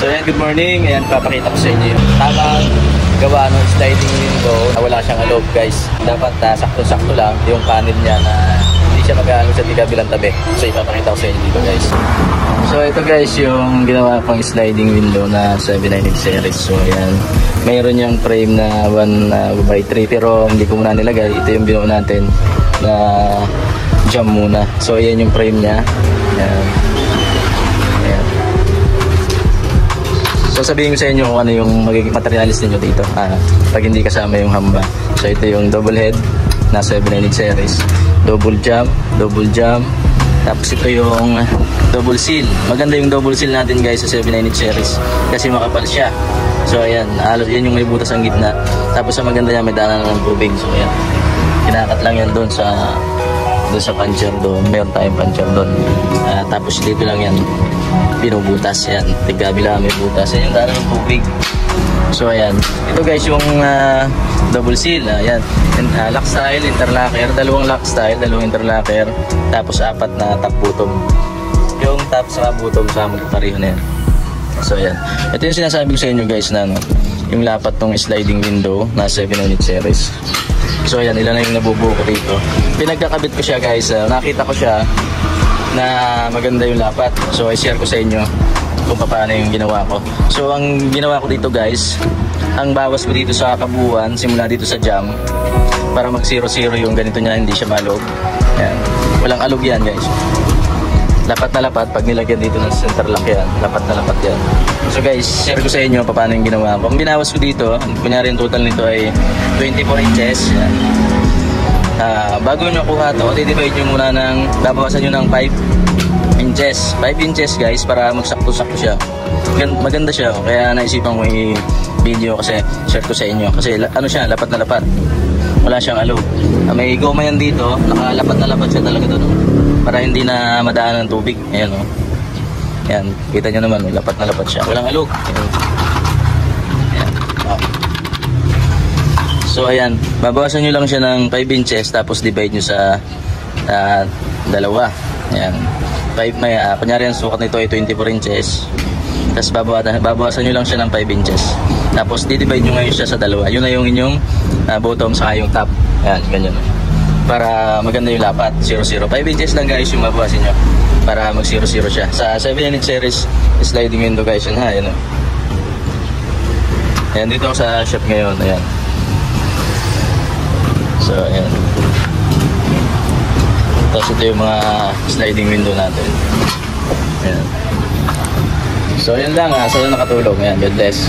So yan, good morning. Ayan, papakita ko sa inyo yung tamang gawa ng sliding window na wala siyang alog, guys. Dapat sakto-sakto lang yung panel niya na hindi siya mag-aano sa kabilang tabi. So ipapakita ko sa inyo dito, guys. So ito, guys, yung ginawa pang sliding window na 798 series. So ayan, mayroon yung frame na 1x3 pero hindi ko muna nilagay. Ito yung binuo natin na jam muna. So ayan yung frame niya. Ayan. Ayan. So sabihin ko sa inyo kung ano yung magiging materialis ninyo dito pag hindi kasama yung hamba. So ito yung double head na 798 series, double jam, tapos ito yung double seal. Maganda yung double seal natin, guys, sa 798 series kasi makapal siya. So ayan, yan yung may butas ang gitna. Tapos ang maganda niya, may daanan ng tubig. So ayan, kinakat lang yan doon sa puncher doon. Meron tayong puncher doon. Tapos dito lang yan pinubutas. Yan, tigabila may butas. Yan yung daanan ng tubig. So ayan, ito, guys, yung double seal. Ayan, lock style, interlocker, dalawang lock style, dalawang interlocker, tapos 4 na top bottom. Yung top sa bottom sa magpapareho na yan. So ayan, ito yung sinasabi ko sa inyo, guys, na yung lapat ng sliding window na 798 series. So ayan, ilan na yung nabubuo ko dito. Pinagkakabit ko siya, guys. Nakita ko siya na maganda yung lapat. So i-share ko sa inyo kung paano yung ginawa ko. So ang ginawa ko dito, guys, ang bawas ko dito sa kabuuan, simula dito sa jam, para mag 0-0 yung ganito niya, hindi siya malog. Ayan, walang alog yan, guys. Lapat na lapat. Pag nilagyan dito ng center lock yan, lapat na lapat yan. So guys, share ko sa inyo paano yung ginawa ko. Ang binawas ko dito, kunyari yung total nito ay 24 inches. Yan. Bago nyo kuha ito, i-divide nyo muna ng, babawasan nyo ng 5 inches. 5 inches, guys, para magsakto-sakto siya. Maganda siya, kaya naisipan ko i-video kasi share ko sa inyo. Kasi ano siya, lapat na lapat. Wala siyang alog. May goma yan dito, nakalapat na lapat siya talaga doon. Para hindi na madaan ng tubig. Ayan, o. Ayan, kita nyo naman, lapat na lapat siya. Walang alog. Ayan. Ayan. Oh. So ayan, babawasan nyo lang siya ng 5 inches, tapos divide nyo sa dalawa. Ayan, 5, kunyari ang sukat nito ay 24 inches, tapos babawasan nyo lang siya ng 5 inches, tapos di-divide nyo ngayon siya sa dalawa. Yun na yung inyong bottom saka yung top. Ayan, ganyan, para maganda yung lapat. 0-0, 5 inches lang, guys, yung mabawasin nyo para mag 0-0 siya sa 798 series sliding window, guys. Yun, ayan, ayan, dito ako sa shop ngayon. Ayan. So ayan, tapos ito yung mga sliding window natin. Ayan. So ayan lang, sana nakatulong. Ayan, God bless.